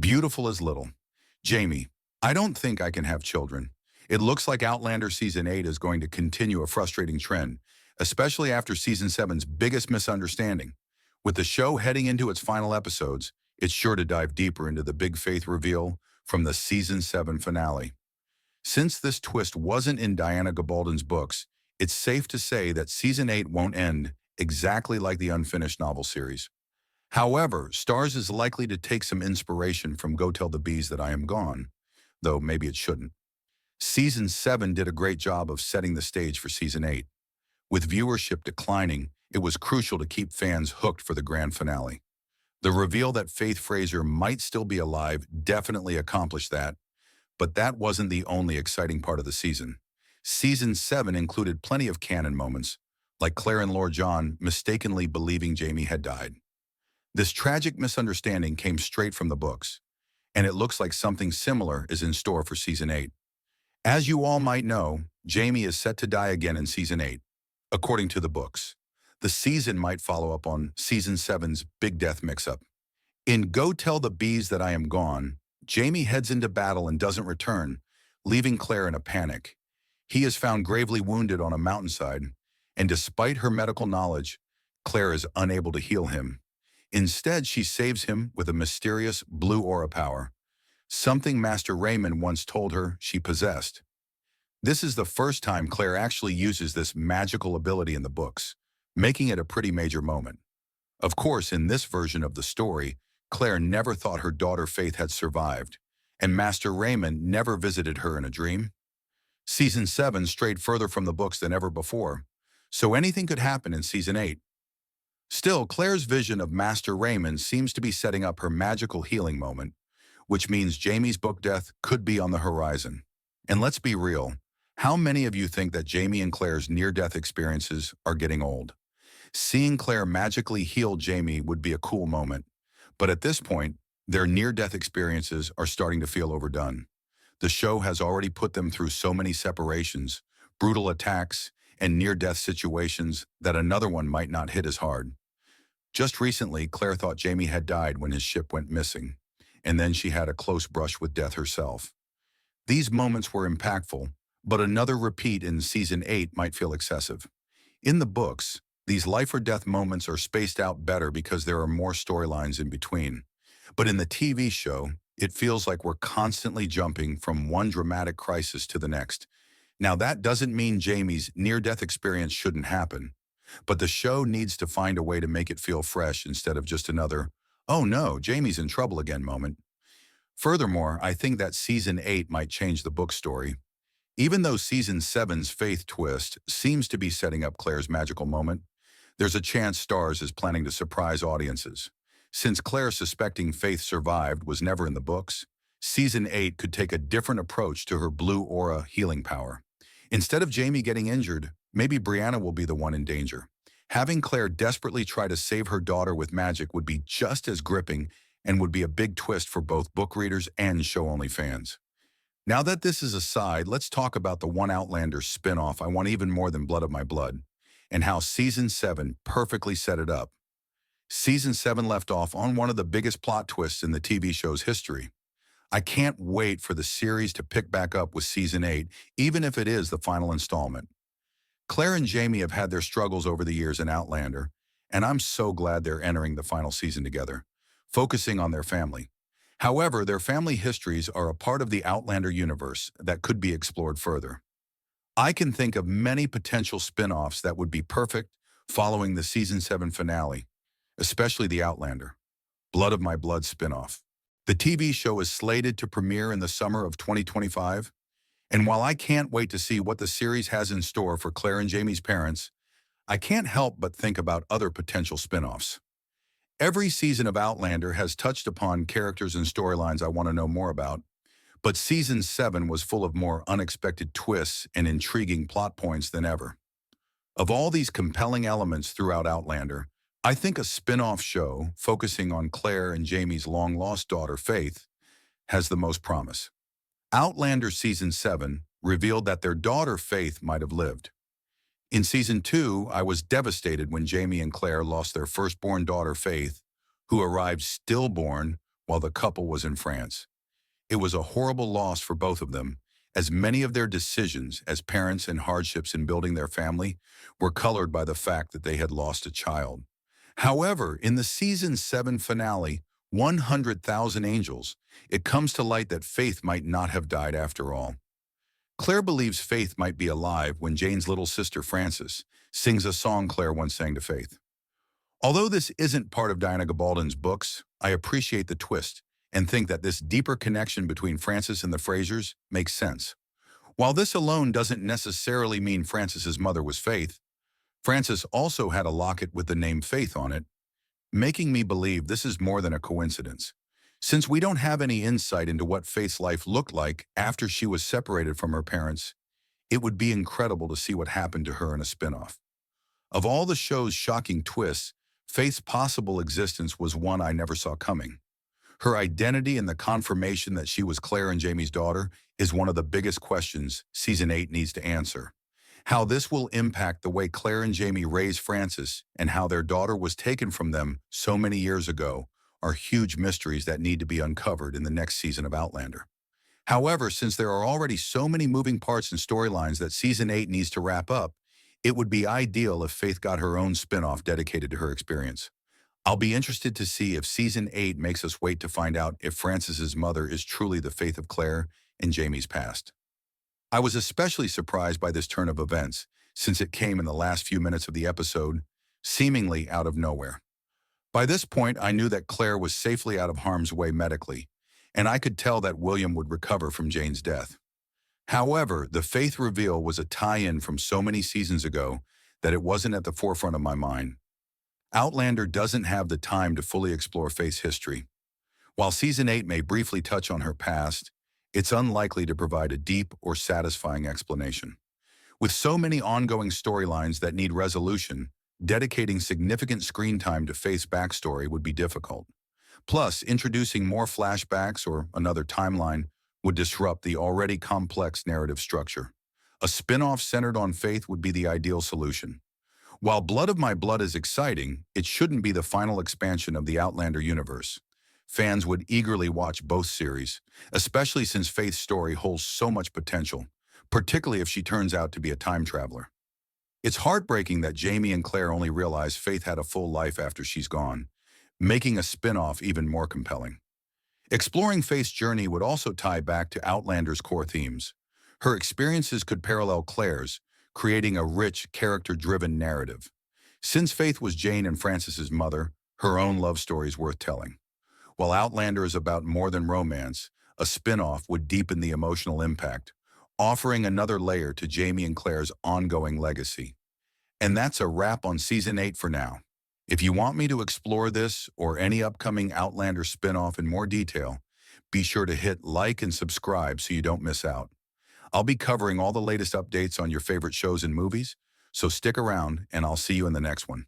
Beautiful as little. Jamie, I don't think I can have children. It looks like Outlander Season 8 is going to continue a frustrating trend, especially after Season 7's biggest misunderstanding. With the show heading into its final episodes, it's sure to dive deeper into the big faith reveal from the Season 7 finale. Since this twist wasn't in Diana Gabaldon's books, it's safe to say that Season 8 won't end exactly like the unfinished novel series. However, Stars is likely to take some inspiration from Go Tell the Bees That I Am Gone, though maybe it shouldn't. Season 7 did a great job of setting the stage for Season 8. With viewership declining, it was crucial to keep fans hooked for the grand finale. The reveal that Faith Fraser might still be alive definitely accomplished that, but that wasn't the only exciting part of the season. Season 7 included plenty of canon moments, like Claire and Lord John mistakenly believing Jamie had died. This tragic misunderstanding came straight from the books, and it looks like something similar is in store for Season 8. As you all might know, Jamie is set to die again in Season 8, according to the books. The season might follow up on Season 7's big death mix-up. In Go Tell the Bees That I Am Gone, Jamie heads into battle and doesn't return, leaving Claire in a panic. He is found gravely wounded on a mountainside, and despite her medical knowledge, Claire is unable to heal him. Instead, she saves him with a mysterious blue aura power, something Master Raymond once told her she possessed. This is the first time Claire actually uses this magical ability in the books, making it a pretty major moment. Of course, in this version of the story, Claire never thought her daughter Faith had survived, and Master Raymond never visited her in a dream. Season 7 strayed further from the books than ever before, so anything could happen in Season 8. Still, Claire's vision of Master Raymond seems to be setting up her magical healing moment, which means Jamie's book death could be on the horizon. And let's be real, how many of you think that Jamie and Claire's near-death experiences are getting old? Seeing Claire magically heal Jamie would be a cool moment, but at this point, their near-death experiences are starting to feel overdone. The show has already put them through so many separations, brutal attacks, and near-death situations that another one might not hit as hard. Just recently, Claire thought Jamie had died when his ship went missing, and then she had a close brush with death herself. These moments were impactful, but another repeat in Season 8 might feel excessive. In the books, these life-or-death moments are spaced out better because there are more storylines in between. But in the TV show, it feels like we're constantly jumping from one dramatic crisis to the next. Now, that doesn't mean Jamie's near-death experience shouldn't happen, but the show needs to find a way to make it feel fresh instead of just another, "Oh no, Jamie's in trouble again" moment. Furthermore, I think that Season 8 might change the book story. Even though Season 7's Faith twist seems to be setting up Claire's magical moment, there's a chance Stars is planning to surprise audiences. Since Claire suspecting Faith survived was never in the books, Season 8 could take a different approach to her blue aura healing power. Instead of Jamie getting injured, maybe Brianna will be the one in danger. Having Claire desperately try to save her daughter with magic would be just as gripping and would be a big twist for both book readers and show-only fans. Now that this is aside, let's talk about the One Outlander spin-off I want even more than Blood of My Blood, and how Season 7 perfectly set it up. Season 7 left off on one of the biggest plot twists in the TV show's history. I can't wait for the series to pick back up with Season 8, even if it is the final installment. Claire and Jamie have had their struggles over the years in Outlander, and I'm so glad they're entering the final season together, focusing on their family. However, their family histories are a part of the Outlander universe that could be explored further. I can think of many potential spin-offs that would be perfect following the Season 7 finale, especially the Outlander, Blood of My Blood spin-off. The TV show is slated to premiere in the summer of 2025, and while I can't wait to see what the series has in store for Claire and Jamie's parents, I can't help but think about other potential spin-offs. Every season of Outlander has touched upon characters and storylines I want to know more about, but Season 7 was full of more unexpected twists and intriguing plot points than ever. Of all these compelling elements throughout Outlander, I think a spin-off show focusing on Claire and Jamie's long-lost daughter, Faith, has the most promise. Outlander Season 7 revealed that their daughter, Faith, might have lived. In Season 2, I was devastated when Jamie and Claire lost their firstborn daughter, Faith, who arrived stillborn while the couple was in France. It was a horrible loss for both of them, as many of their decisions as parents and hardships in building their family were colored by the fact that they had lost a child. However, in the season 7 finale, 100,000 Angels, it comes to light that Faith might not have died after all. Claire believes Faith might be alive when Jane's little sister Frances sings a song Claire once sang to Faith. Although this isn't part of Diana Gabaldon's books, I appreciate the twist and think that this deeper connection between Frances and the Frasers makes sense. While this alone doesn't necessarily mean Frances's mother was Faith, Frances also had a locket with the name Faith on it, making me believe this is more than a coincidence. Since we don't have any insight into what Faith's life looked like after she was separated from her parents, it would be incredible to see what happened to her in a spinoff. Of all the show's shocking twists, Faith's possible existence was one I never saw coming. Her identity and the confirmation that she was Claire and Jamie's daughter is one of the biggest questions Season 8 needs to answer. How this will impact the way Claire and Jamie raised Frances and how their daughter was taken from them so many years ago are huge mysteries that need to be uncovered in the next season of Outlander. However, since there are already so many moving parts and storylines that Season 8 needs to wrap up, it would be ideal if Faith got her own spin-off dedicated to her experience. I'll be interested to see if Season 8 makes us wait to find out if Frances's mother is truly the Faith of Claire and Jamie's past. I was especially surprised by this turn of events, since it came in the last few minutes of the episode, seemingly out of nowhere. By this point, I knew that Claire was safely out of harm's way medically, and I could tell that William would recover from Jane's death. However, the Faith reveal was a tie-in from so many seasons ago that it wasn't at the forefront of my mind. Outlander doesn't have the time to fully explore Faith's history. While Season 8 may briefly touch on her past, it's unlikely to provide a deep or satisfying explanation. With so many ongoing storylines that need resolution, dedicating significant screen time to Faith's backstory would be difficult. Plus, introducing more flashbacks or another timeline would disrupt the already complex narrative structure. A spin-off centered on Faith would be the ideal solution. While Blood of My Blood is exciting, it shouldn't be the final expansion of the Outlander universe. Fans would eagerly watch both series, especially since Faith's story holds so much potential, particularly if she turns out to be a time traveler. It's heartbreaking that Jamie and Claire only realize Faith had a full life after she's gone, making a spin-off even more compelling. Exploring Faith's journey would also tie back to Outlander's core themes. Her experiences could parallel Claire's, creating a rich, character-driven narrative. Since Faith was Jane and Frances's mother, her own love story is worth telling. While Outlander is about more than romance, a spin-off would deepen the emotional impact, offering another layer to Jamie and Claire's ongoing legacy. And that's a wrap on Season 8 for now. If you want me to explore this or any upcoming Outlander spin-off in more detail, be sure to hit like and subscribe so you don't miss out. I'll be covering all the latest updates on your favorite shows and movies, so stick around and I'll see you in the next one.